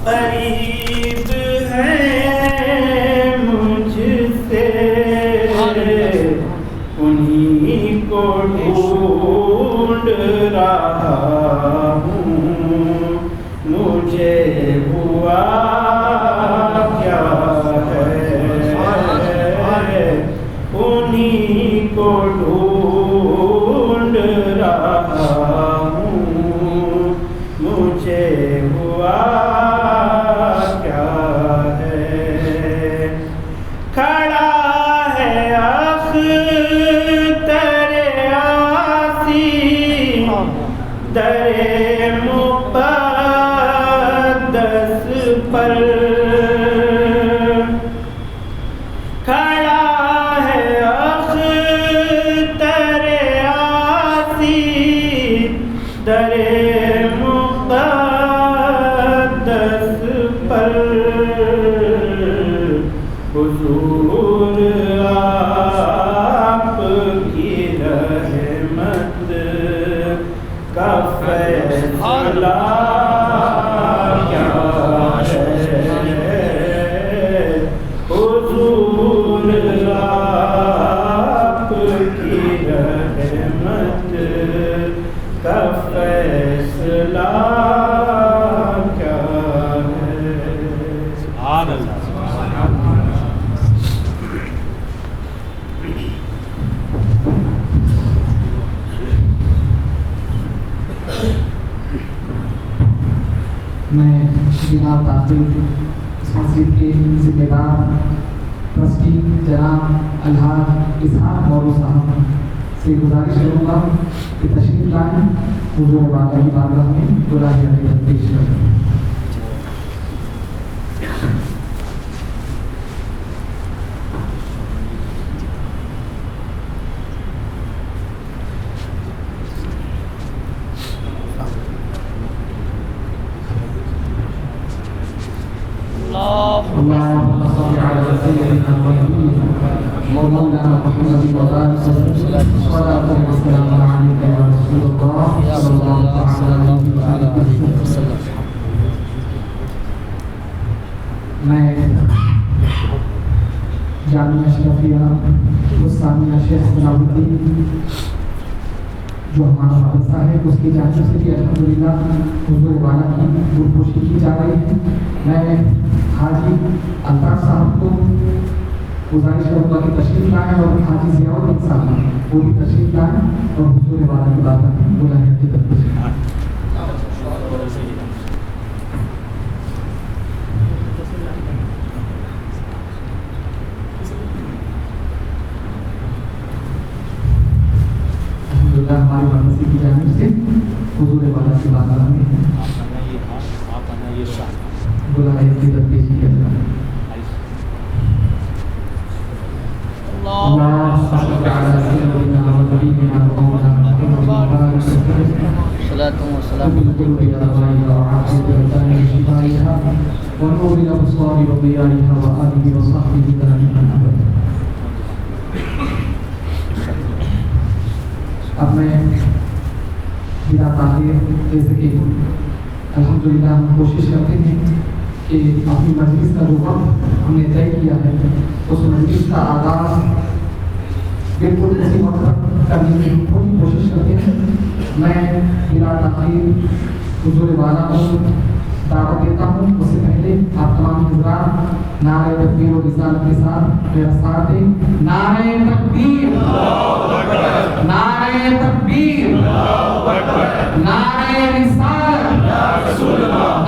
قریب ہیں مجھ سے، انہیں کو ڈھونڈ رہا ہوں، مجھے ہوا کیا ہے، انہیں کو ڈھونڈ رہا ہوں، مجھے ہوا کیا ہے۔ کھڑا ہے اختر آسی در مقدس پر، کھڑا ہے اختر آسی در مقدس پر، حضور آپ کی رحمت کا فیصلہ کیا ہے، حضور آپ کی رحمت کا فیصلہ کیا ہے۔ سبحان اللہ۔ میں بنا تاخیر اس مسجد کے ذمہ دار ٹرسٹی جناب الحاج اسحاق مولو صاحب سے گزارش کروں گا کہ تشریف لائیں، حضور بالا کی بارگاہ میں گلاب عقیدت پیش کریں۔ اللهم صل على سيدنا مولانا محمد وعلى صلاة والسلام عليك يا رسول الله صلى الله عليه وسلم۔ میں جامعہ اشرفیہ ثانیہ شیخ سلام الدین جو ہمارا مدرسہ ہے اس کی جانب سے بھی الحمدللہ حضور والا کی گلپوشی کی جا رہی ہے۔ میں حاجی الطاف صاحب کو گزارش کروں گا کہ تشریف لائیں، اور حاجی ضیاء الدین صاحب وہ بھی تشریف لائیں اور حضور والا کی بات بلائیں کی تدبیر۔ ہماری مدرسے کی جانب سے حضور والا کی بارگاہ میں بلائے کی تدبیر کیا جائے۔ اللهم صل على سيدنا ونبينا ومولانا محمد صلاة وسلام بالقلوب والأبصار والأبدان وشفائها ونور الأبصار وضيائها وآله وصحبه دائما أبدا۔ اب میں بنا تاخیر جیسے کہ الحمدللہ ہم کوشش کرتے ہیں کہ اپنی مجلس کا جو وقت ہم نے طے کیا ہے اس مجلس کا آغاز بالکل اسی وقت کرنے کی پوری کوشش کرتے ہیں۔ میں بنا تاخیر حضور والا کو دعوت دیتا ہوں۔ اس سے پہلے آپ تمام حضرات نعرہ تکبیر و رسالت کے ساتھ میرا ساتھ دیں۔ نعرہ تکبیر، نعرہ تکبیر، نعرہ رسالت،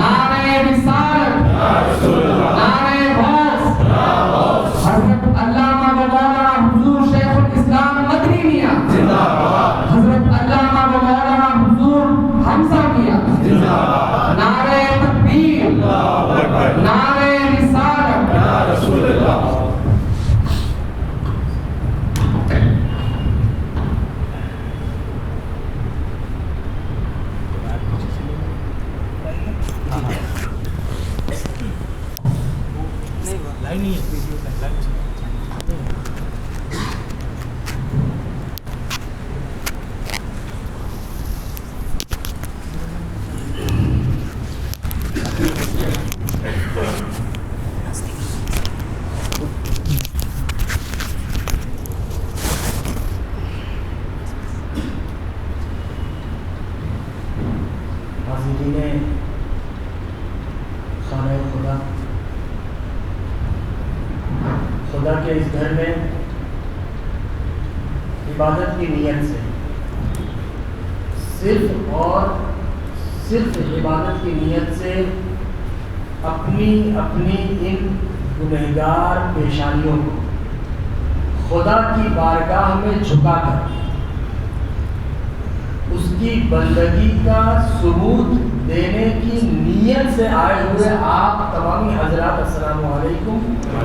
نعرہ رسالت، نعرہ غوث، حضرت علامہ مولانا حضور شیخ الاسلام مدنی میاں، حضرت علامہ مولانا حضور حمزہ میاں، نعرہ تکبیر، نعرہ رسالت، یا رسول اللہ۔ خانہ خدا، خدا کے اس گھر میں عبادت کی نیت سے، صرف اور صرف عبادت کی نیت سے اپنی ان گنہگار پیشانیوں کو خدا کی بارگاہ میں جھکا کر اس کی بندگی کا ثبوت دینے کی نیت سے آئے ہوئے آپ تمامی حضرات السلام علیکم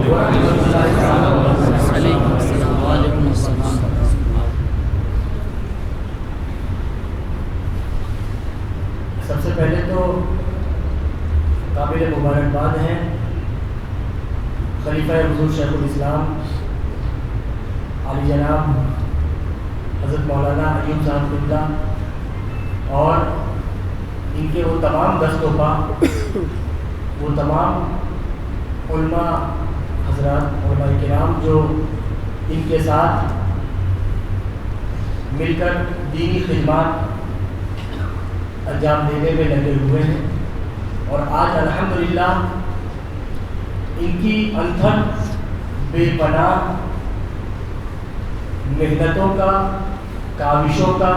ورحمۃ اللہ وبرکاتہ۔ سب سے پہلے تو قابل مبارکباد ہیں خلیفہ حضور شیخ الاسلام علی جناب حضرت مولانا ایوب صاحب قبلہ اور ان کے وہ تمام دست و پا، وہ تمام علماء حضرات علماء کرام جو ان کے ساتھ مل کر دینی خدمات انجام دینے میں لگے ہوئے ہیں، اور آج الحمدللہ ان کی انتھک بے پناہ محنتوں کا، کاوشوں کا،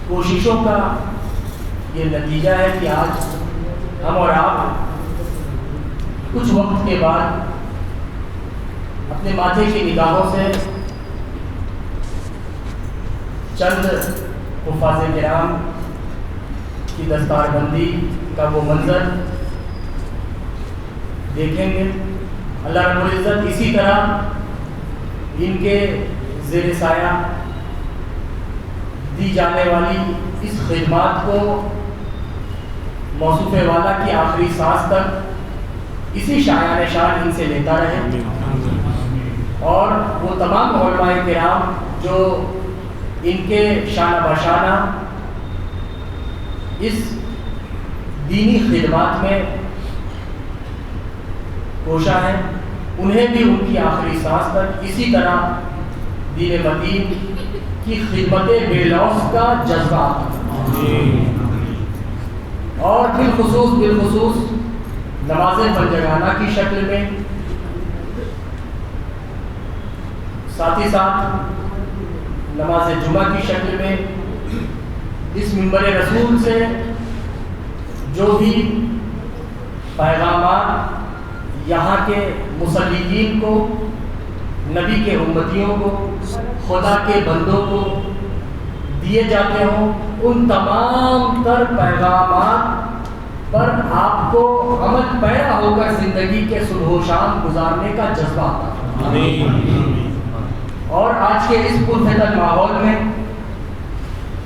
کوششوں کا یہ نتیجہ ہے کہ آج ہم اور آپ کچھ وقت کے بعد اپنے ماتھے کی نگاہوں سے چند حفاظ کرام کی دستار بندی کا وہ منظر دیکھیں گے۔ اللہ رب العزت اسی طرح ان کے زیر سایہ دی جانے والی اس خدمات کو موصوف والا کی آخری سانس تک اسی شایان شان ان سے لیتا رہے، اور وہ تمام علماء کرام جو ان کے شانہ بشانہ اس دینی خدمات میں کوشاں ہیں، انہیں بھی ان کی آخری سانس تک اسی طرح دین مدین کی خدمت بے لوث کا جذبہ، اور بالخصوص نماز پنجگانہ کی شکل میں، ساتھ ہی ساتھ نماز جمعہ کی شکل میں اس منبر رسول سے جو بھی پیغامات یہاں کے مصلیین کو، نبی کے امتیوں کو، خدا کے بندوں کو دیے جاتے ہوں، ان تمام تر پیغامات پر آپ کو عمل پیرا ہو کر زندگی کے صبح و شام گزارنے کا جذبہ آتا ہے۔ اور آج کے اس پرفتن ماحول میں،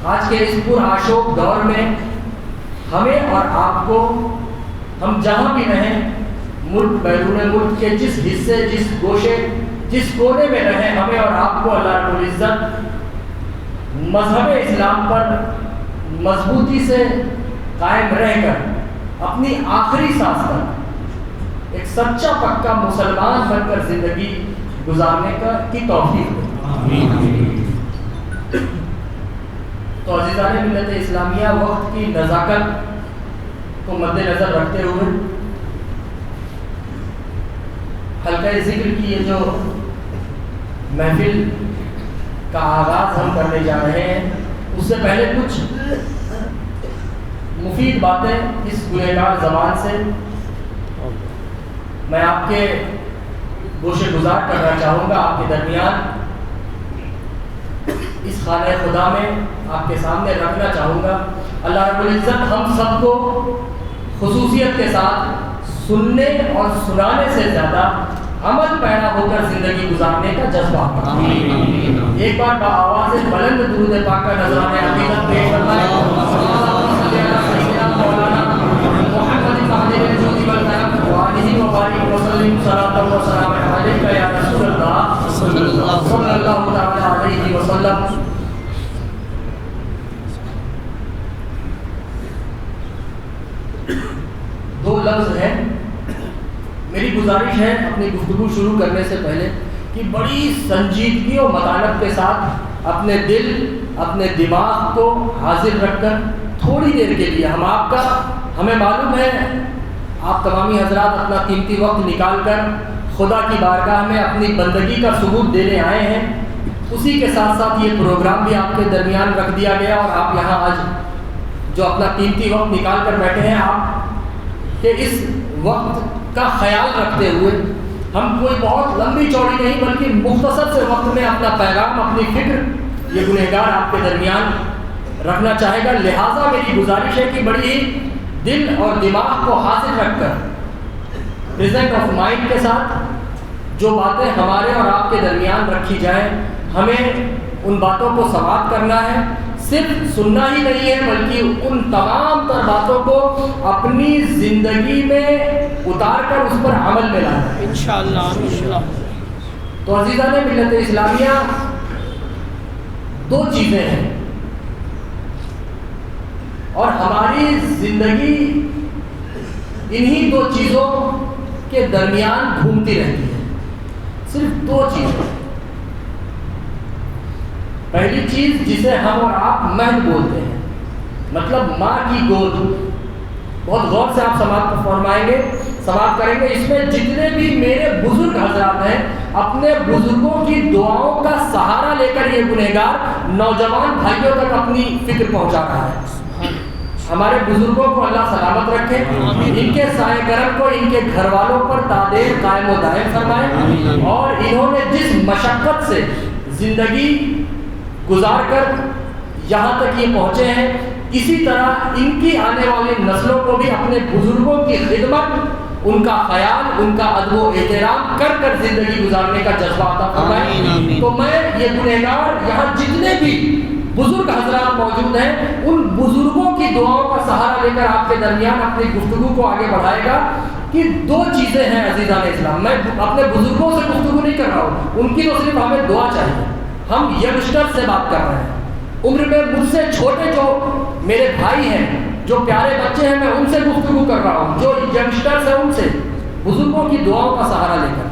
آج کے اس پرآشوب دور میں ہمیں اور آپ کو، ہم جہاں بھی رہیں، ملک بیرون ملک کے جس حصے، جس گوشے، جس کونے میں رہیں، ہمیں اور آپ کو اللہ رب العزت مذہب اسلام پر مضبوطی سے قائم رہ کر اپنی آخری سانس تک ایک سچا پکا مسلمان بن کر زندگی گزارنے کی توفیق دے۔ تو عزیزان ملت اسلامیہ، وقت کی نزاکت کو مد نظر رکھتے ہوئے حلقہ ذکر کی یہ جو محفل کا آغاز ہم کرنے جا رہے ہیں، اس سے پہلے کچھ مفید باتیں اس گنہگار زبان سے میں آپ کے گوشے گزار کرنا چاہوں گا، آپ کے درمیان اس خانہ خدا میں آپ کے سامنے رکھنا چاہوں گا۔ اللہ رب العزت ہم سب کو خصوصیت کے ساتھ سننے اور سنانے سے زیادہ عمل پیرا ہو کر زندگی گزارنے کا جذبہ۔ ایک بار بآواز بلند درود پاک کا نذرانہ عقیدت پیش فرمائیں۔ مولانا محمد فاضل الجودی والکرم وآلہ وبارک وسلم صلاۃ و سلام علیک یا رسول اللہ صلی اللہ تعالی علیہ وسلم۔ دو لفظ ہیں، میری گزارش ہے اپنی گفتگو شروع کرنے سے پہلے کہ بڑی سنجیدگی اور متانت کے ساتھ اپنے دل، اپنے دماغ کو حاضر رکھ کر تھوڑی دیر کے لیے ہمیں معلوم ہے آپ تمامی حضرات اپنا قیمتی وقت نکال کر خدا کی بارگاہ میں اپنی بندگی کا ثبوت دینے آئے ہیں. اسی کے ساتھ ساتھ یہ پروگرام بھی آپ کے درمیان رکھ دیا گیا اور آپ یہاں آج جو اپنا قیمتی وقت نکال کر بیٹھے ہیں آپ کہ اس وقت کا خیال رکھتے ہوئے ہم کوئی بہت لمبی چوڑی نہیں بلکہ مختصر سے وقت میں اپنا پیغام اپنی فکر یہ گنہگار آپ کے درمیان رکھنا چاہے گا. لہٰذا میری گزارش ہے کہ بڑی ہی دل اور دماغ کو حاضر رکھ کر پریزنٹ آف مائنڈ کے ساتھ جو باتیں ہمارے اور آپ کے درمیان رکھی جائیں ہمیں ان باتوں کو سماعت کرنا ہے. صرف سننا ہی نہیں ہے بلکہ ان تمام تر باتوں کو اپنی زندگی میں اتار کر اس پر عمل میں لانا ہے انشاءاللہ. تو عزیزان ملت اسلامیہ دو چیزیں ہیں اور ہماری زندگی انہی دو چیزوں کے درمیان گھومتی رہتی ہے. صرف دو چیزیں. پہلی چیز جسے ہم اور آپ مہد بولتے ہیں مطلب ماں کی گود. بہت غور سے آپ سماعت کریں گے. اس میں جتنے بھی میرے بزرگ حضرات ہیں اپنے بزرگوں کی دعاؤں کا سہارا لے کر یہ گنہگار نوجوان بھائیوں تک اپنی فکر پہنچا رہا ہے. ہمارے بزرگوں کو اللہ سلامت رکھے, ان کے سائے کرم کو ان کے گھر والوں پر تادیر قائم و دائم فرمائے اور انہوں نے جس مشقت سے زندگی گزار کر یہاں تک یہ پہنچے ہیں اسی طرح ان کی آنے والی نسلوں کو بھی اپنے بزرگوں کی خدمت, ان کا خیال, ان کا ادب و احترام کر کر زندگی گزارنے کا جذبہ عطا فرمائے. تو میں یہ گنہگار یہاں جتنے بھی بزرگ حضرات موجود ہیں ان بزرگوں کی دعاؤں کا سہارا لے کر آپ کے درمیان اپنی گفتگو کو آگے بڑھائے گا کہ دو چیزیں ہیں عزیزان اسلام. میں اپنے بزرگوں سے گفتگو نہیں کر رہا ہوں, ان کی تو صرف ہمیں دعا چاہیے. ہم ینگسٹر سے بات کر رہے ہیں, عمر میں مجھ سے چھوٹے جو میرے بھائی ہیں, جو پیارے بچے ہیں, میں ان سے گفتگو کر رہا ہوں. جو ینگسٹرز ہیں ان سے بزرگوں کی دعاؤں کا سہارا لے کر.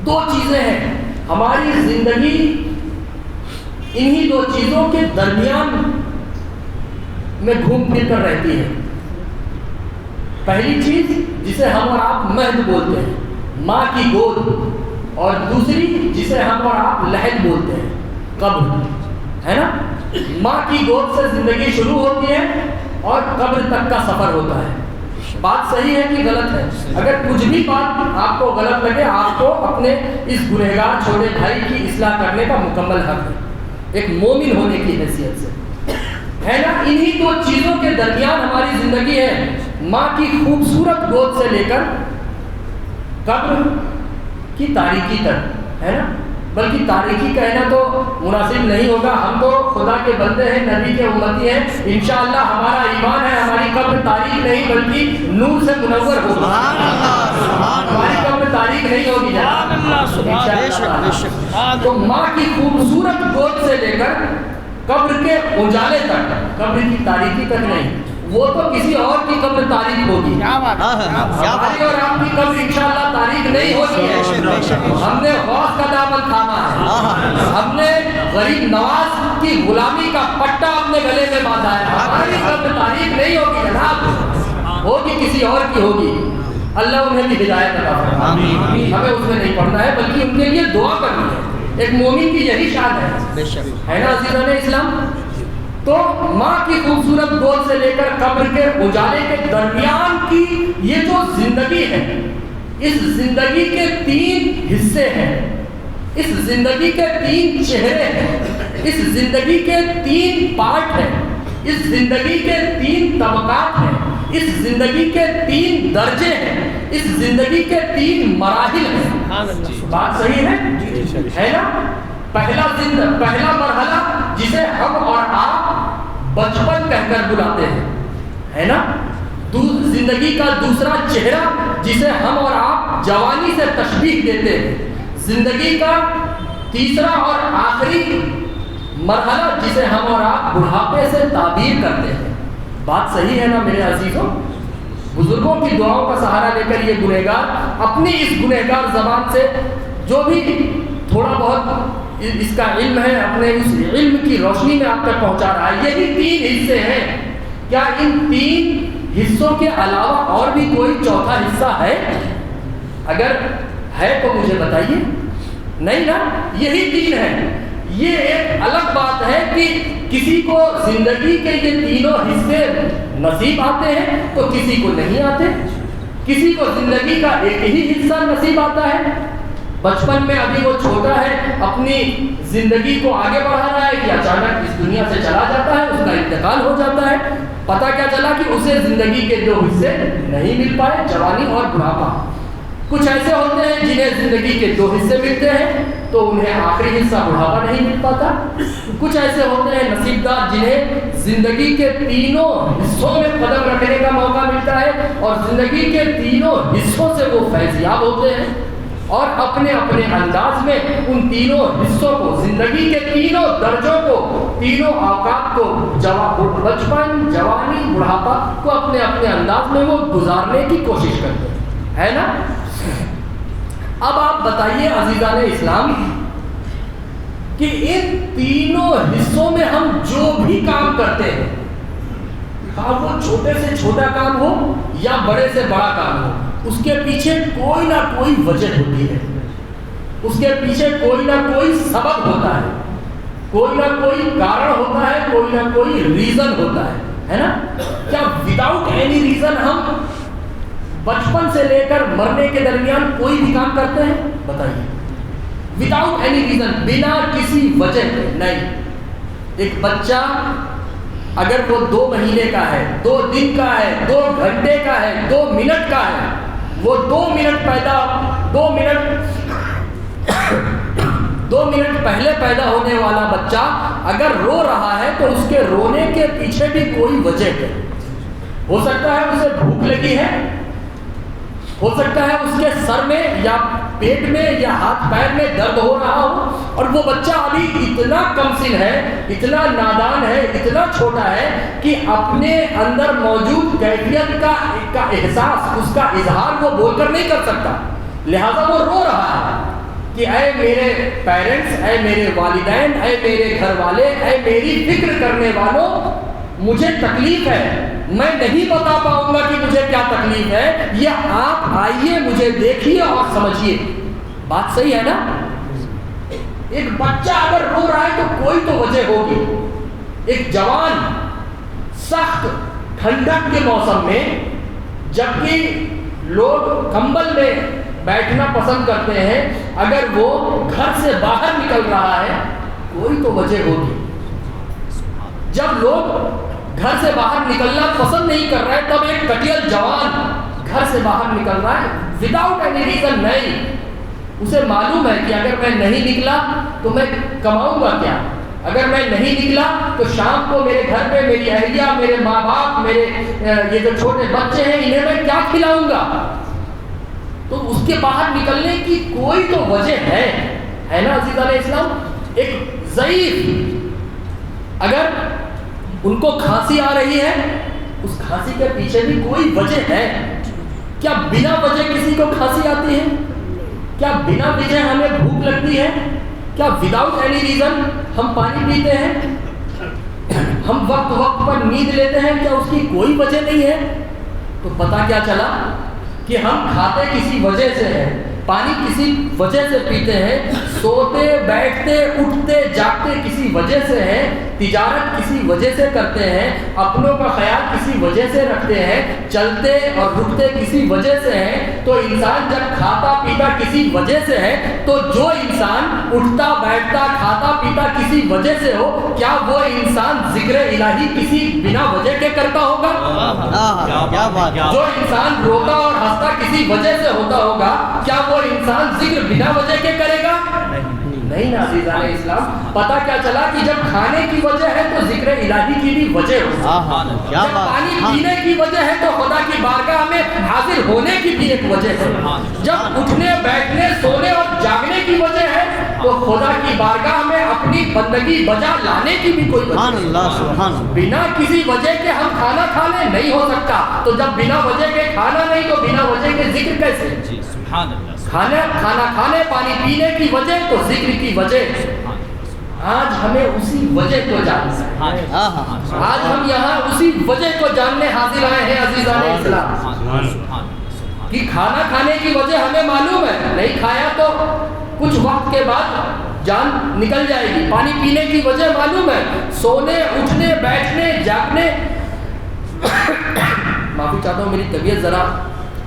دو چیزیں ہیں ہماری زندگی انہی دو چیزوں کے درمیان میں گھوم پھر کر رہتی ہے. پہلی چیز جسے ہم اور آپ مہد بولتے ہیں ماں کی گود, اور دوسری جسے ہم اور آپ لحد بولتے ہیں قبر, ہے نا. ماں کی گود سے زندگی شروع ہوتی ہے اور قبر تک کا سفر ہوتا ہے. بات صحیح ہے کہ غلط ہے؟ اگر کچھ بھی بات آپ کو غلط لگے آپ کو اپنے اس گنہگار چھوٹے بھائی کی اصلاح کرنے کا مکمل حق ہے ایک مومن ہونے کی حیثیت سے, ہے نا. انہی دو چیزوں کے درمیان ہماری زندگی ہے, ماں کی خوبصورت گود سے لے کر قبر کی تاریکی تک, ہے نا. بلکہ تاریکی کہنا تو مناسب نہیں ہوگا, ہم تو خدا کے بندے ہیں, نبی کے امتی ہیں. انشاءاللہ ہمارا ایمان ہے ہماری قبر تاریک نہیں بلکہ نور سے منور ہوگی. ہماری قبر تاریک نہیں ہوگی جناب. تو ماں کی خوبصورت گود سے لے کر قبر کے اجالے تک, قبر کی تاریکی تک نہیں, وہ تو کسی اور کی قبر تاریک ہوگی. ہماری اور آپ کی قبر انشاءاللہ تاریک نہیں ہوتی ہے. ہم نے غوث کا دامن تھاما ہے, ہم نے غریب نواز کی غلامی کا پٹا اپنے گلے میں باندھا ہے. ہماری قبر تاریک نہیں ہوگی جناب, ہوگی کسی اور کی ہوگی. اللہ انہیں بھی ہدایت عطا فرمائے. ہمیں اس میں نہیں پڑھنا ہے بلکہ ان کے لیے دعا کرنی ہے. ایک مومن کی یہی شان ہے نا عزیزان اسلام. تو ماں کی خوبصورت گود سے لے کر قبر کے اجالے کے درمیان کی یہ جو زندگی ہے, اس زندگی کے تین حصے ہیں, اس زندگی کے تین چہرے ہیں, اس زندگی کے تین پارٹ ہیں, اس زندگی کے تین طبقات ہیں, اس زندگی کے تین درجے ہیں, اس زندگی کے تین مراحل ہیں. بات صحیح ہے نا. پہلا مرحلہ جسے ہم اور آپ بچپن کہہ کر بلاتے ہیں, ہے نا. زندگی کا دوسرا چہرہ جسے ہم اور آپ جوانی سے تشبیہ دیتے ہیں. زندگی کا تیسرا اور آخری مرحلہ جسے ہم اور آپ بڑھاپے سے تعبیر کرتے ہیں. بات صحیح ہے نا میرے عزیزوں. بزرگوں کی دعاؤں کا سہارا لے کر یہ گنہگار اپنی اس گنہگار زبان سے جو بھی تھوڑا بہت اس کا علم ہے، اپنے اس علم کی روشنی میں آپ تک پہنچا رہا ہے. یہی 3 حصے ہیں. کیا ان 3 حصوں کے علاوہ اور بھی کوئی چوتھا حصہ ہے؟ اگر ہے تو مجھے بتائیے. نہیں نا، یہی 3 ہیں. یہ ایک الگ بات ہے کہ کسی کو زندگی کے یہ تینوں حصے نصیب آتے ہیں تو کسی کو نہیں آتے. کسی کو زندگی کا ایک ہی حصہ نصیب آتا ہے. بچپن میں ابھی وہ چھوٹا ہے، اپنی زندگی کو آگے بڑھا رہا ہے کہ اچانک اس دنیا سے چلا جاتا ہے، اس کا انتقال ہو جاتا ہے. پتہ کیا چلا کہ اسے زندگی کے 2 حصے نہیں مل پائے، جوانی اور بڑھاپا. کچھ ایسے ہوتے ہیں جنہیں زندگی کے 2 حصے ملتے ہیں تو انہیں آخری حصہ بڑھاپا نہیں مل پاتا. کچھ ایسے ہوتے ہیں نصیب دار جنہیں زندگی کے تینوں حصوں میں قدم رکھنے کا موقع ملتا ہے اور زندگی کے تینوں حصوں سے وہ فیضیاب ہوتے ہیں اور اپنے اپنے انداز میں ان تینوں حصوں کو، زندگی کے تینوں درجوں کو، تینوں اوقات کو، بچپن، جوانی، بڑھاپا کو اپنے اپنے انداز میں وہ گزارنے کی کوشش کرتے ہیں، ہے نا؟ اب آپ بتائیے عزیزان اسلام کہ ان تینوں حصوں میں ہم جو بھی کام کرتے ہیں، وہ چھوٹے سے چھوٹا کام ہو یا بڑے سے بڑا کام ہو، اس کے پیچھے کوئی نہ کوئی وجہ ہوتی ہے، اس کے پیچھے کوئی نہ کوئی سبب ہوتا ہے، کوئی نہ کوئی کارن ہوتا ہے، کوئی نہ کوئی ریزن ہوتا ہے نا؟ کیا وداؤٹ اینی ریزن ہم بچپن سے لے کر مرنے کے درمیان کوئی بھی کام کرتے ہیں؟ بتائیے. وداؤٹ اینی ریزن، بنا کسی وجہ کے نہیں. ایک بچہ اگر وہ 2 مہینے کا ہے، 2 دن کا ہے، 2 گھنٹے کا ہے، 2 منٹ کا ہے، وہ 2 منٹ پہلے پیدا ہونے والا بچہ اگر رو رہا ہے تو اس کے رونے کے پیچھے بھی کوئی وجہ ہے. ہو سکتا ہے اسے بھوک لگی ہے، ہو سکتا ہے اس کے سر میں یا پیٹ میں یا ہاتھ پیر میں درد ہو رہا ہو اور وہ بچہ ابھی اتنا کم سن ہے، اتنا نادان ہے، اتنا چھوٹا ہے کہ اپنے اندر موجود کیفیت کا احساس، اس کا اظہار وہ بول کر نہیں کر سکتا. لہذا وہ رو رہا ہے کہ اے میرے پیرنٹس، اے میرے والدین، اے میرے گھر والے، اے میری فکر کرنے والوں، مجھے تکلیف ہے، میں نہیں بتا پاؤں گا کہ مجھے کیا تکلیف ہے، یہ آپ آئیے مجھے دیکھیے اور سمجھیے. بات صحیح ہے نا؟ ایک بچہ اگر رو رہا ہے تو کوئی تو وجہ ہوگی. ایک جوان سخت ٹھنڈک کے موسم میں جبکہ لوگ کمبل میں بیٹھنا پسند کرتے ہیں، اگر وہ گھر سے باہر نکل رہا ہے کوئی تو وجہ ہوگی. جب لوگ گھر سے باہر نکلنا پسند نہیں کر رہے تب ایک کٹیل جوان گھر سے باہر نکل رہا ہے وداؤٹ اینی ریزن. نہیں، اسے معلوم ہے کہ اگر میں نہیں نکلا تو میں کماؤں گا کیا، اگر میں نہیں نکلا تو شام کو میرے گھر پہ میری اہلیہ، میرے ماں باپ، میرے یہ جو چھوٹے بچے ہیں انہیں میں کیا کھلاؤں گا. تو اس کے باہر نکلنے کی کوئی تو وجہ ہے نا عزیزان اسلام. ایک ضعیف اگر ان کو کھانسی آ رہی ہے، اس کھانسی کے پیچھے بھی کوئی وجہ ہے. کیا بنا وجہ کسی کو کھانسی آتی ہے؟ کیا بنا وجہ ہمیں بھوک لگتی ہے؟ کیا وداؤٹ اینی ریزن ہم پانی پیتے ہیں؟ ہم وقت پر نیند لیتے ہیں، کیا اس کی کوئی وجہ نہیں ہے؟ تو پتہ کیا چلا کہ ہم کھاتے کسی وجہ سے ہیں، پانی کسی وجہ سے پیتے ہیں، سوتے بیٹھتے اٹھتے جاگتے کسی وجہ سے ہیں، تجارت کسی وجہ سے کرتے ہیں، اپنوں کا خیال کسی وجہ سے رکھتے ہیں، چلتے اور رکتے کسی وجہ سے ہیں. تو انسان جب کھاتا پیتا کسی وجہ سے ہے تو جو انسان اٹھتا بیٹھتا کھاتا پیتا کسی وجہ سے ہو، کیا وہ انسان ذکر الہی کسی بنا وجہ کے کرتا ہوگا؟ جو انسان روتا اور ہنستا کسی وجہ سے ہوتا ہوگا، کیا وہ انسان ذکر بنا وجہ کے کرے گا؟ نہیں نا عزیزان اسلام. پتہ کیا چلا کہ جب کھانے کی وجہ ہے تو ذکر الہی کی بھی وجہ ہوتی ہے. جب پانی پینے کی وجہ ہے تو خدا کی بارگاہ میں حاضر ہونے کی بھی ایک وجہ ہے. جب اٹھنے بیٹھنے سونے اور جاگنے کی وجہ ہے تو خدا کی بارگاہ میں اپنی بندگی بجا لانے کی بھی کوئی وجہ ہے. بنا کسی وجہ کے ہم کھانا کھانے نہیں ہو سکتا. تو جب بنا وجہ کے کھانا نہیں تو بنا وجہ کے ذکر کیسے؟ کھانا کھانے پانی پینے کی وجہ تو ذکر کی وجہ. آج ہمیں اسی وجہ کو جاننا ہے. آج ہم یہاں اسی وجہ کو جاننے حاضر آئے ہیں عزیزان اسلام کہ کھانا کھانے کی وجہ ہمیں معلوم ہے, نہیں کھایا تو کچھ وقت کے بعد جان نکل جائے گی. پانی پینے کی وجہ معلوم ہے, سونے اٹھنے بیٹھنے جاگنے. معافی چاہتا ہوں میری طبیعت ذرا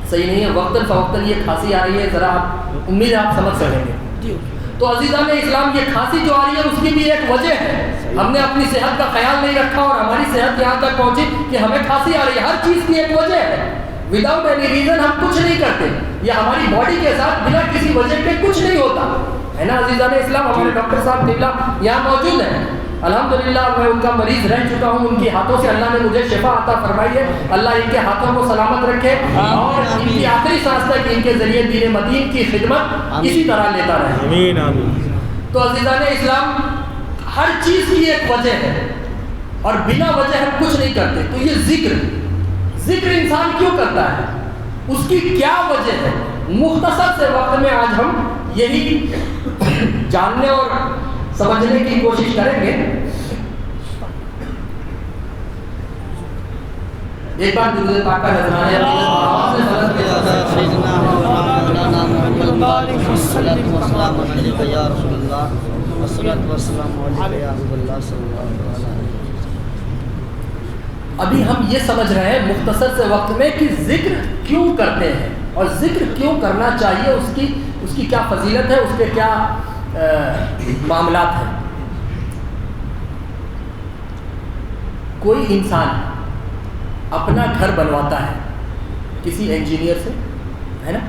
صحیح نہیں ہے, وقتاً فوقتاً یہ کھانسی آ رہی ہے, ذرا امید ہے آپ سمجھ سکیں گے. تو عزیزان اسلام یہ کھانسی جو آ رہی ہے اس کی بھی ایک وجہ ہے, ہم نے اپنی صحت کا خیال نہیں رکھا اور ہماری صحت یہاں تک پہنچی کہ ہمیں کھانسی آ رہی ہے. ہر چیز کی ایک وجہ ہے, وداؤٹ اینی ریزن ہم کچھ نہیں کرتے, یہ ہماری باڈی کے ساتھ بنا کسی وجہ کے کچھ نہیں ہوتا ہے نا عزیزان اسلام. ہمارے ڈاکٹر صاحب قبلہ یہاں موجود ہیں, الحمدللہ میں ان کا مریض رہ چکا ہوں, ان کے ہاتھوں سے اللہ نے مجھے شفا عطا فرمائی ہے. اللہ ان کے ہاتھوں کو سلامت رکھے اور ان کی آخری سانس تک ان کے ذریعے دین مدین کی خدمت اسی طرح لیتا رہے. آمین آمین. تو عزیزان اسلام ہر چیز کی ایک وجہ ہے اور بنا وجہ ہم کچھ نہیں کرتے. تو یہ ذکر انسان کیوں کرتا ہے, اس کی کیا وجہ ہے, مختصر سے وقت میں آج ہم یہی جاننے اور سمجھنے کی کوشش کریں گے. ایک بار درود پاک کا نذرانہ ابھی ہم یہ سمجھ رہے ہیں مختصر سے وقت میں کہ ذکر کیوں کرتے ہیں اور ذکر کیوں کرنا چاہیے, اس کی کیا فضیلت ہے, اس کے کیا معاملات ہیں. کوئی انسان اپنا گھر بنواتا ہے کسی انجینئر سے, ہے نا.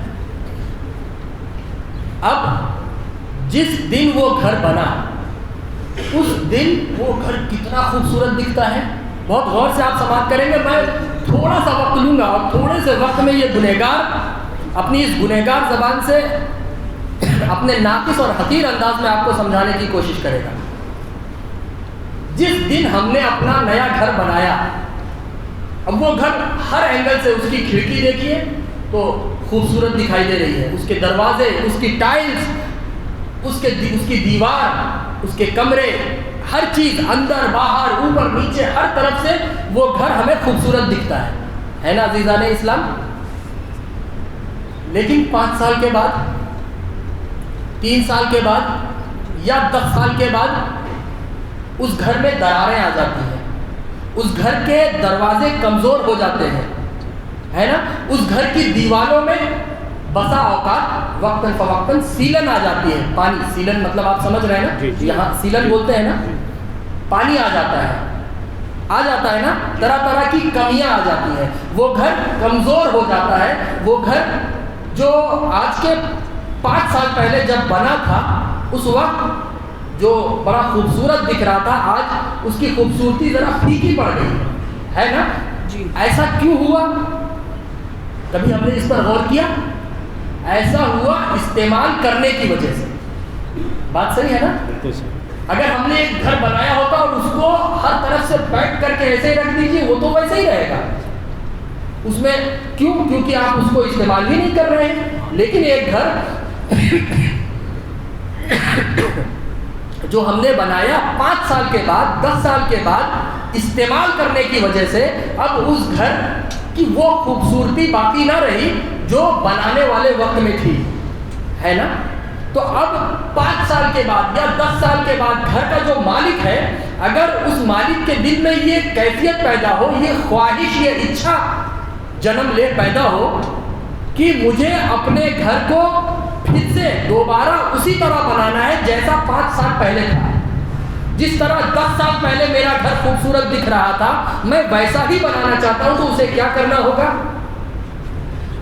اب جس دن وہ گھر بنا اس دن وہ گھر کتنا خوبصورت دکھتا ہے. بہت غور سے آپ سماعت کریں گے, میں تھوڑا سا وقت لوں گا اور تھوڑے سے وقت میں یہ گنہگار اپنی اس گنہگار زبان سے اپنے ناقص اور حقیر انداز میں آپ کو سمجھانے کی کوشش کرے گا. جس دن ہم نے اپنا نیا گھر بنایا, اب وہ گھر ہر اینگل سے اس کی کھڑکی دیکھیے تو خوبصورت دکھائی دے رہی ہے, اس کے دروازے, اس کی ٹائلز, اس کی دیوار, اس کے کمرے, ہر چیز اندر باہر اوپر نیچے ہر طرف سے وہ گھر ہمیں خوبصورت دکھتا ہے نا عزیزان اسلام. لیکن 5 سال کے بعد, 3 سال کے بعد یا 10 سال کے بعد اس گھر میں دراریں آ جاتی ہیں, اس گھر کے دروازے کمزور ہو جاتے ہیں, ہے نا. اس گھر کی دیواروں میں بسا اوقات وقتاً فوقتاً سیلن آ جاتی ہے. پانی, سیلن مطلب آپ سمجھ رہے ہیں نا, یہاں سیلن بولتے ہیں نا, پانی آ جاتا ہے نا, طرح طرح کی کمیاں آ جاتی ہیں. وہ گھر کمزور ہو جاتا ہے. وہ گھر جو آج کے 5 سال پہلے جب بنا تھا اس وقت جو بڑا خوبصورت دکھ رہا تھا, آج اس کی خوبصورتی ذرا پھیکی پڑ گئی ہے نا. ایسا کیوں ہوا, کبھی ہم نے اس پر غور کیا؟ ایسا ہوا استعمال کرنے کی وجہ سے. بات صحیح ہے نا. اگر ہم نے ایک گھر بنایا ہوتا اور اس کو ہر طرف سے پیک کر کے ایسے ہی رکھ دیجیے, وہ تو ویسے ہی رہے گا. اس میں کیوں, کیونکہ آپ اس کو استعمال بھی نہیں کر رہے ہیں. لیکن ایک گھر جو ہم نے بنایا 5 سال کے بعد, 10 سال کے بعد استعمال کرنے کی وجہ سے اب اس گھر کی وہ خوبصورتی باقی نہ رہی جو بنانے والے وقت میں تھی, ہے نا. تو اب 5 سال کے بعد یا 10 سال کے بعد گھر کا جو مالک ہے, اگر اس مالک کے دل میں یہ کیفیت پیدا ہو, یہ خواہش, یہ اچھا جنم لے پیدا ہو کہ مجھے اپنے گھر کو پھر سے دوبارہ اسی طرح بنانا ہے جیسا 5 سال پہلے تھا, جس طرح 10 سال پہلے میرا گھر خوبصورت دکھ رہا تھا, میں ویسا ہی بنانا چاہتا ہوں, تو اسے کیا کرنا ہوگا؟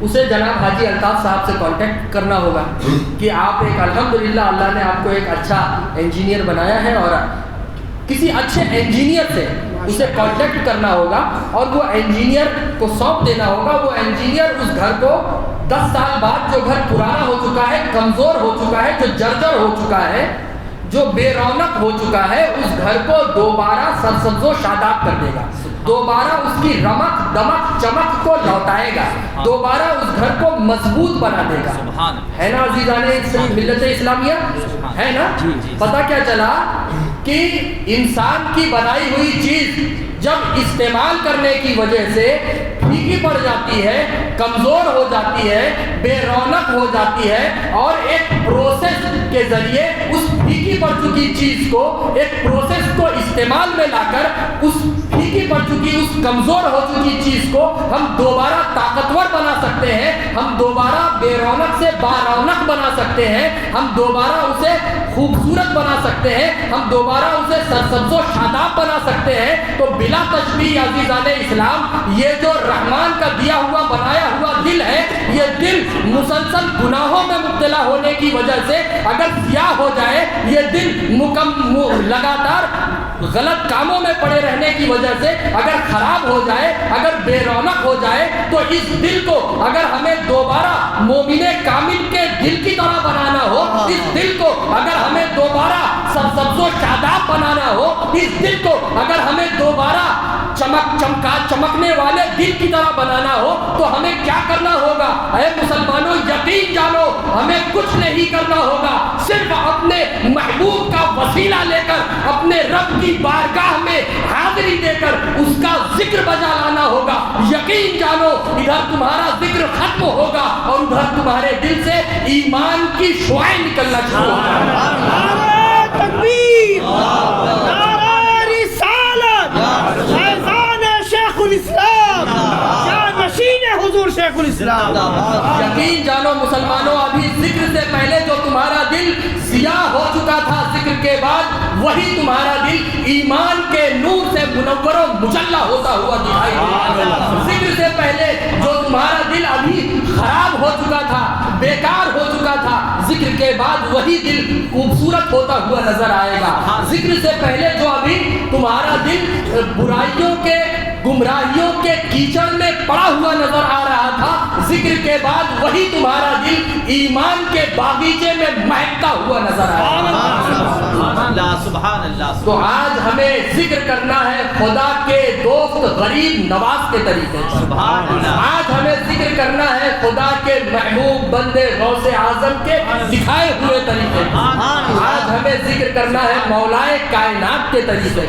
اسے جناب حاجی الطاف صاحب سے کانٹیکٹ کرنا ہوگا کہ آپ ایک, الحمدللہ اللہ نے آپ کو ایک اچھا انجینئر بنایا ہے, اور کسی اچھے انجینئر سے اسے کانٹیکٹ کرنا ہوگا اور وہ انجینئر کو سونپ دینا ہوگا. وہ انجینئر اس گھر کو 10 سال بعد, جو گھر پرانا ہو چکا ہے, کمزور ہو چکا ہے, جو جرجر ہو چکا ہے, جو بے رونق ہو چکا ہے, اس گھر کو دوبارہ سرسبز و شاداب کر دے گا, دوبارہ اس کی رمق دمق چمک کو لوٹائے گا, دوبارہ اس گھر کو مضبوط بنا دے گا, ہے نا عزیزان ملت اسلامیہ, ہے نا. پتہ کیا چلا کہ انسان کی بنائی ہوئی چیز جب استعمال کرنے کی وجہ سے پھیکی پڑ جاتی ہے، کمزور ہو جاتی ہے، بے رونق ہو جاتی ہے، اور ایک پروسیس کے ذریعے اس پھیکی پڑ چکی چیز کو، ایک پروسیس کو استعمال میں لا کر اس پھیکی پڑ چکی، اس کمزور ہو چکی چیز کو ہم دوبارہ طاقتور بنا سکتے ہیں، ہم دوبارہ بے رونق سے بارونق بنا سکتے ہیں، ہم دوبارہ اسے خوبصورت بنا سکتے ہیں، ہم دوبارہ اسے سرسبز و شاداب بنا سکتے ہیں، تو بلا تشبیہ عزیزان اسلام یہ جو رحمان کا دیا ہوا بنایا ہوا دل ہے، یہ دل مسلسل گناہوں میں مبتلا ہونے کی وجہ سے اگر سیاہ ہو جائے، یہ دل لگاتار غلط کاموں میں پڑے رہنے کی وجہ سے اگر خراب ہو جائے، اگر بے رونق ہو جائے، تو اس دل کو اگر ہمیں دوبارہ مومن کامل کے دل کی طرح بنانا ہو، اس دل کو اگر ہمیں دوبارہ سرسبز و شاداب بنانا ہو، اس دل کو اگر ہمیں دوبارہ چمکنے والے دل کی طرح بنانا ہو، تو ہمیں کیا کرنا ہوگا؟ اے مسلمانوں یقین جانو، ہمیں کچھ نہیں کرنا ہوگا، صرف اپنے محبوب کا وسیلہ لے کر اپنے رب کی بارگاہ میں حاضری دے کر اس کا ذکر بجا لانا ہوگا۔ یقین جانو ادھر تمہارا ذکر ختم ہوگا اور ادھر تمہارے دل سے ایمان کی شعاعیں نکلنا شروع ہوگا۔ تکبیر، نعرہ رسالت، فیضان شیخ الاسلام، جانشین حضور شیخ الاسلام۔ یقین جانو مسلمانوں، ابھی ذکر سے پہلے جو تمہارا دل سیاہ ہو چکا تھا، ذکر کے بعد وہی تمہارا دل ایمان کے نور سے منور و مجلہ ہوتا ہوا دکھائی دیتا۔ ذکر سے پہلے جو تمہارا دل ابھی خراب ہو چکا تھا، بیکار ہو چکا تھا، ذکر کے بعد وہی دل خوبصورت ہوتا ہوا نظر آئے گا۔ ذکر سے پہلے جو ابھی تمہارا دل برائیوں کے، گمراہیوں کے کیچڑ میں پڑا ہوا نظر آ رہا تھا، ذکر کے بعد وہی تمہارا دل ایمان کے باغیچے میں مہکتا ہوا نظر آئے گا۔ سبحان اللہ۔ تو آج ہمیں ذکر کرنا ہے خدا کے دوست غریب نواز کے طریقے سے۔ سبحان اللہ۔ آج ہمیں ذکر کرنا ہے خدا کے محبوب بندے غوث اعظم کے دکھائے ہوئے طریقے سے۔ آج ہمیں ذکر کرنا ہے مولائے کائنات کے طریقے سے۔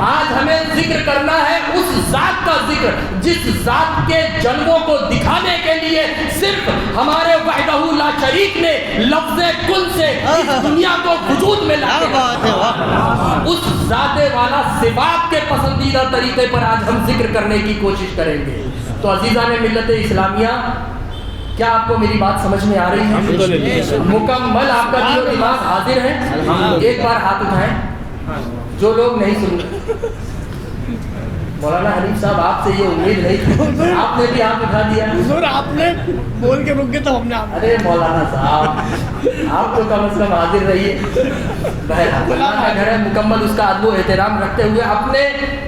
آج ہمیں ذکر کرنا ہے اس ذات کا ذکر جس ذات کے جلووں کو دکھانے کے لیے صرف ہمارے وحدہ لا شریک نے لفظ کن سے اس دنیا کو وجود میں لا دیا۔ اس ذات والا صفات کے پسندیدہ طریقے پر آج ہم ذکر کرنے کی کوشش کریں گے۔ تو عزیزان ملت اسلامیہ، کیا آپ کو میری بات سمجھ میں آ رہی ہے؟ مکمل آپ کا دل و دماغ حاضر ہے؟ ایک بار ہاتھ اٹھائیں جو لوگ نہیں سن رہے۔ مولانا حنیف صاحب آپ سے یہ امید نہیں تھی، آپ نے بھی ہاتھ اٹھا دیا۔ حضور آپ نے بول کے رک گئے تو ہم نے ارے مولانا صاحب آپ تو کم از کم حاضر رہیے۔ اللہ کا گھر ہے، مکمل اس کا ادب و احترام رکھتے ہوئے، اپنے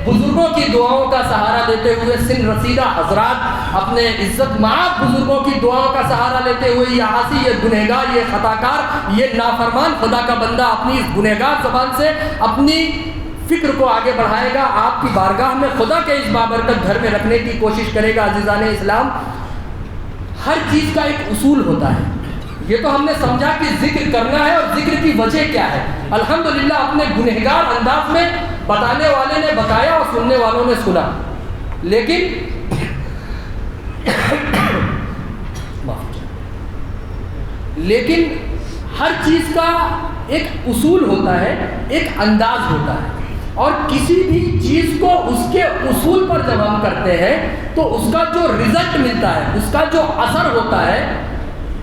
بزرگوں کی دعاؤں کا سہارا لیتے ہوئے، سن رسیدہ حضرات اپنے عزت مآب بزرگوں کی دعاؤں کا سہارا لیتے ہوئے، یہ عاصی، یہ گنہگار، یہ خطاکار، یہ نافرمان خدا کا بندہ اپنی اس گنہگار زبان سے اپنی فکر کو آگے بڑھائے گا، آپ کی بارگاہ میں خدا کے اس بابرکت گھر میں رکھنے کی کوشش کرے گا۔ عزیزان اسلام، ہر چیز کا ایک اصول ہوتا ہے۔ یہ تو ہم نے سمجھا کہ ذکر کرنا ہے اور ذکر کی وجہ کیا ہے۔ الحمدللہ اپنے گنہگار انداز میں بتانے والے نے بتایا اور سننے والوں نے سنا، لیکن ہر چیز کا ایک اصول ہوتا ہے، ایک انداز ہوتا ہے، اور کسی بھی چیز کو اس کے اصول پر جب ہم کرتے ہیں تو اس کا جو رزلٹ ملتا ہے، اس کا جو اثر ہوتا ہے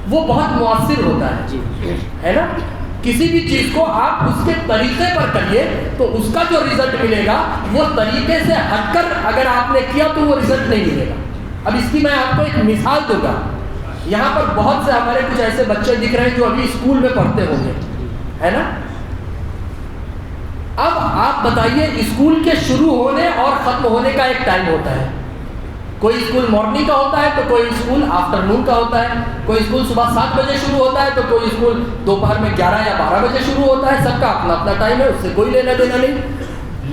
وہ بہت مؤثر ہوتا ہے نا۔ کسی بھی چیز کو آپ اس کے طریقے پر کریے تو اس کا جو رزلٹ ملے گا وہ طریقے سے ہٹ کر اگر آپ نے کیا تو وہ رزلٹ نہیں ملے گا۔ اب اس کی میں آپ کو ایک مثال دوں گا۔ یہاں پر بہت سے ہمارے کچھ ایسے بچے دکھ رہے ہیں جو ابھی اسکول میں پڑھتے ہوں گے، ہے نا۔ اب آپ بتائیے، اسکول کے شروع ہونے اور ختم ہونے کا ایک ٹائم ہوتا ہے۔ کوئی اسکول مارننگ کا ہوتا ہے تو کوئی اسکول آفٹر نون کا ہوتا ہے، کوئی اسکول صبح 7 بجے شروع ہوتا ہے تو کوئی اسکول دوپہر میں 11 یا 12 بجے شروع ہوتا ہے۔ سب کا اپنا اپنا ٹائم ہے، اس سے کوئی لینا دینا نہیں،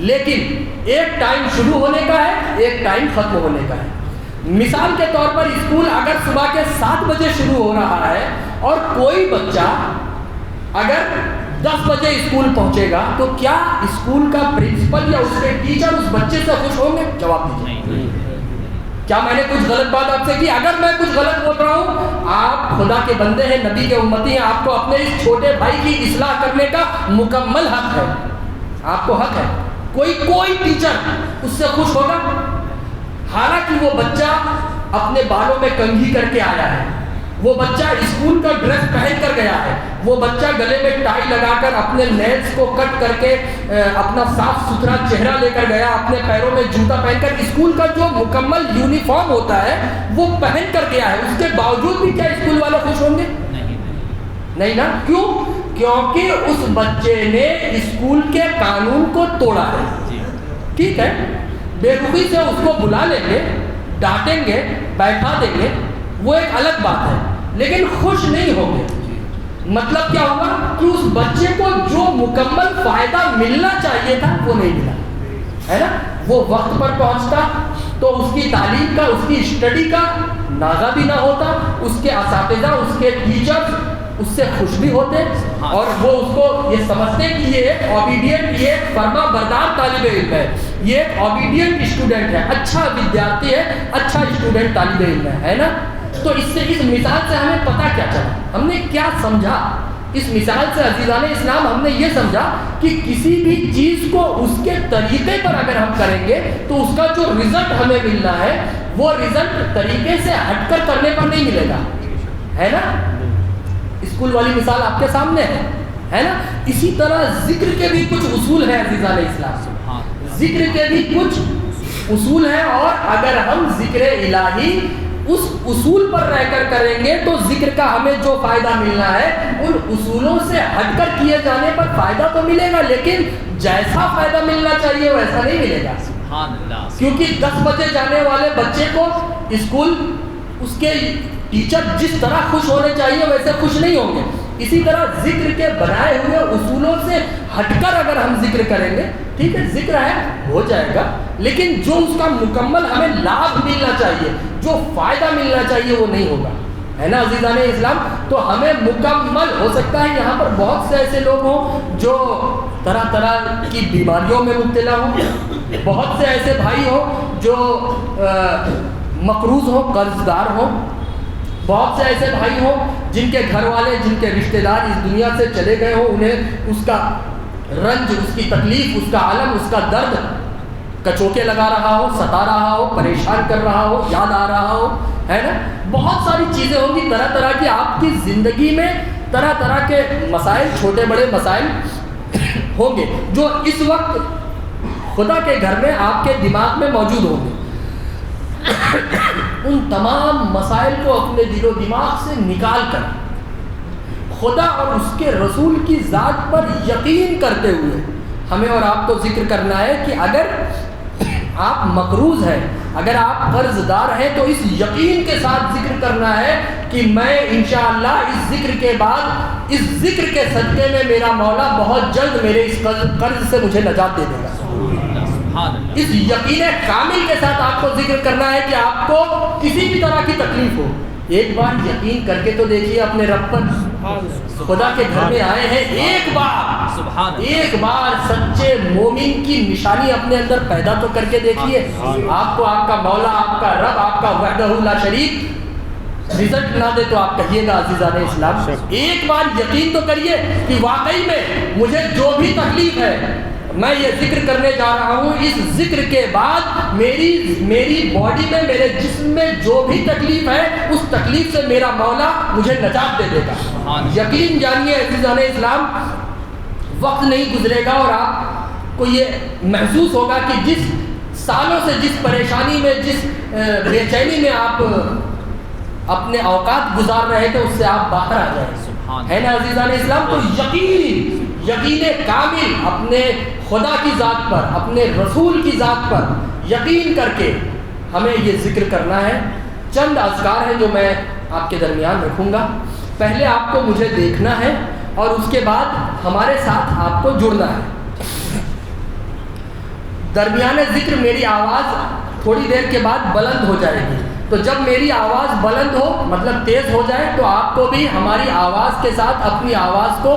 لیکن ایک ٹائم شروع ہونے کا ہے، ایک ٹائم ختم ہونے کا ہے۔ مثال کے طور پر اسکول اگر صبح کے 7 بجے شروع ہو رہا ہے اور کوئی بچہ اگر 10 بجے اسکول پہنچے گا تو کیا اسکول کا پرنسپل یا اس کے ٹیچر اس بچے سے خوش ہوں گے؟ جواب دیجیے. کیا میں نے کچھ غلط بات آپ سے کی؟ اگر میں کچھ غلط بول رہا ہوں، آپ خدا کے بندے ہیں، نبی کے امتی ہیں، آپ کو اپنے اس چھوٹے بھائی کی اصلاح کرنے کا مکمل حق ہے. آپ کو حق ہے. کوئی ٹیچر اس سے خوش ہوگا؟ حالانکہ وہ بچہ اپنے بالوں میں کنگھی کر کے آیا ہے، وہ بچہ اسکول کا ڈریس پہن کر گیا ہے، وہ بچہ گلے میں ٹائی لگا کر اپنے نیلز کو کٹ کر کے اپنا صاف ستھرا چہرہ لے کر گیا، اپنے پیروں میں جوتا پہن کر اسکول کا جو مکمل یونیفارم ہوتا ہے وہ پہن کر گیا ہے. اس کے باوجود بھی کیا اسکول والے خوش ہوں گے؟ نہیں نا. کیوں؟ کیونکہ اس بچے نے اسکول کے قانون کو توڑا ہے. ٹھیک ہے، بے رخی سے اس کو بلا لیں گے، ڈانٹیں گے، بیٹھا دیں گے، وہ ایک الگ بات ہے، لیکن خوش نہیں ہوں گے. مطلب کیا ہوگا کہ اس بچے کو جو مکمل فائدہ ملنا چاہیے تھا وہ نہیں ملا ہے نا. وہ وقت پر پہنچتا تو اس کی تعلیم کا، اس کی اسٹڈی کا ناغہ بھی نہ ہوتا، اس کے اساتذہ، اس کے ٹیچر اس سے خوش بھی ہوتے، اور وہ اس کو یہ سمجھتے کہ یہ ایک اوبیڈینٹ، یہ ایک فرما بردار طالب علم ہے، یہ ایک اوبیڈینٹ اسٹوڈنٹ ہے، اچھا ودیارتھی ہے، اچھا اسٹوڈنٹ طالب علم ہے نا. تو اس مثال سے ہمیں پتہ کیا چلا، ہم نے کیا سمجھا اس مثال سے عزیزان اسلام؟ ہم نے یہ سمجھا کہ کسی بھی چیز کو اس کے طریقے پر اگر ہم کریں گے تو اس کا جو رزلٹ ہمیں ملنا ہے وہ رزلٹ طریقے سے ہٹ کر کرنے پر نہیں ملے گا، ہے نا. اسکول والی مثال آپ کے سامنے ہے نا. اسی طرح ذکر کے بھی کچھ اصول ہیں عزیزان اسلام، ذکر کے بھی کچھ اصول ہیں، اور اگر ہم ذکر الہی اس اصول پر رہ کر کریں گے تو ذکر کا ہمیں جو فائدہ ملنا ہے ان اصولوں سے ہٹ کر کیے جانے پر فائدہ تو ملے گا، لیکن جیسا فائدہ ملنا چاہیے ویسا نہیں ملے گا. کیونکہ 10 بجے جانے والے بچے کو اسکول اس کے ٹیچر جس طرح خوش ہونے چاہیے ویسے خوش نہیں ہوں گے. اسی طرح ذکر کے بنائے ہوئے اصولوں سے ہٹ کر اگر ہم ذکر کریں گے، ٹھیک ہے ذکر ہے ہو جائے گا، لیکن جو اس کا مکمل ہمیں لابھ ملنا چاہیے، جو فائدہ ملنا چاہیے وہ نہیں ہوگا، ہے نا عزیزان اسلام. تو ہمیں مکمل ہو سکتا ہے یہاں پر بہت سے ایسے لوگ ہوں جو طرح طرح کی بیماریوں میں مبتلا ہوں، بہت سے ایسے بھائی ہوں جو مقروض ہوں، قرض دار ہوں، بہت سے ایسے بھائی ہوں جن کے گھر والے، جن کے رشتہ دار اس دنیا سے چلے گئے ہوں، انہیں اس کا رنج، اس کی تکلیف، اس کا علم، اس کا درد کچوکے لگا رہا ہو، ستا رہا ہو، پریشان کر رہا ہو، یاد آ رہا ہو، ہے نا. بہت ساری چیزیں ہوں گی، طرح طرح کی آپ کی زندگی میں طرح طرح کے مسائل، چھوٹے بڑے مسائل ہوں گے جو اس وقت خدا کے گھر میں آپ کے دماغ میں موجود ہوں گے. ان تمام مسائل کو اپنے دل و دماغ سے نکال کر خدا اور اس کے رسول کی ذات پر یقین کرتے ہوئے ہمیں اور آپ کو ذکر کرنا ہے کہ اگر آپ مقروض ہیں، اگر آپ قرض دار ہیں تو اس یقین کے ساتھ ذکر کرنا ہے کہ میں انشاءاللہ اس ذکر کے بعد، اس ذکر کے صدقے میں میرا مولا بہت جلد میرے اس قرض سے مجھے نجات دے دے گا. اس یقین کامل کے ساتھ آپ کو ذکر کرنا ہے کہ آپ کو کسی بھی طرح کی تکلیف ہو، ایک بار یقین کر کے تو دیکھیے اپنے رب پر. خدا کے گھر میں آئے ہیں، ایک بار سچے مومن کی نشانی اپنے اندر پیدا تو کر کے دیکھیے. آپ کو آپ کا مولا، آپ کا رب، آپ کا وحدہ لا شریک رزلٹ نہ دے تو آپ کہیے گا عزیزان اسلام، ایک بار یقین تو کریے کہ واقعی میں مجھے جو بھی تکلیف ہے، میں یہ ذکر کرنے جا رہا ہوں، اس ذکر کے بعد میری باڈی میں، میرے جسم میں جو بھی تکلیف ہے اس تکلیف سے میرا مولا مجھے نجات دے دے گا. یقین جانیے عزیزان اسلام، وقت نہیں گزرے گا اور آپ کو یہ محسوس ہوگا کہ جس سالوں سے، جس پریشانی میں، جس بے چینی میں آپ اپنے اوقات گزار رہے تھے اس سے آپ باہر آ جائیں، ہے نا عزیزان اسلام. تو یقین کامل اپنے خدا کی ذات پر، اپنے رسول کی ذات پر یقین کر کے ہمیں یہ ذکر کرنا ہے. چند اذکار ہیں جو میں آپ کے درمیان رکھوں گا. پہلے آپ کو مجھے دیکھنا ہے اور اس کے بعد ہمارے ساتھ آپ کو جڑنا ہے. درمیان ذکر میری آواز تھوڑی دیر کے بعد بلند ہو جائے گی، تو جب میری آواز بلند ہو، مطلب تیز ہو جائے، تو آپ کو بھی ہماری آواز کے ساتھ اپنی آواز کو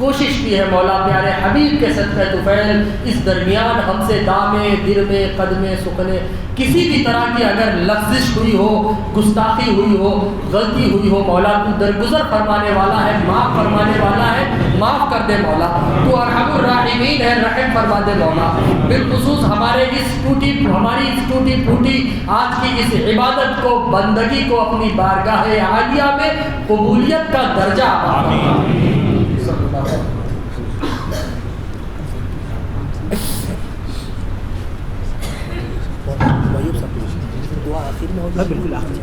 کوشش کی ہے مولا پیارے حبیب کے صدقہ طفیل اس درمیان ہم سے دامے درمے قدمے سکنے کسی بھی طرح کی اگر لفزش ہوئی ہو، گستاخی ہوئی ہو، غلطی ہوئی ہو، مولا تو درگزر فرمانے والا ہے، معاف فرمانے والا ہے، معاف کر دے مولا، تو ارحم الراحمین ہے، رحم فرما دے مولا۔ بالخصوص ہماری اس ٹوٹی پھوٹی آج کی اس عبادت کو، بندگی کو اپنی بارگاہ عالیہ میں قبولیت کا درجہ عطا فرما۔ دعا آخر میں ہوگا، بالکل آخر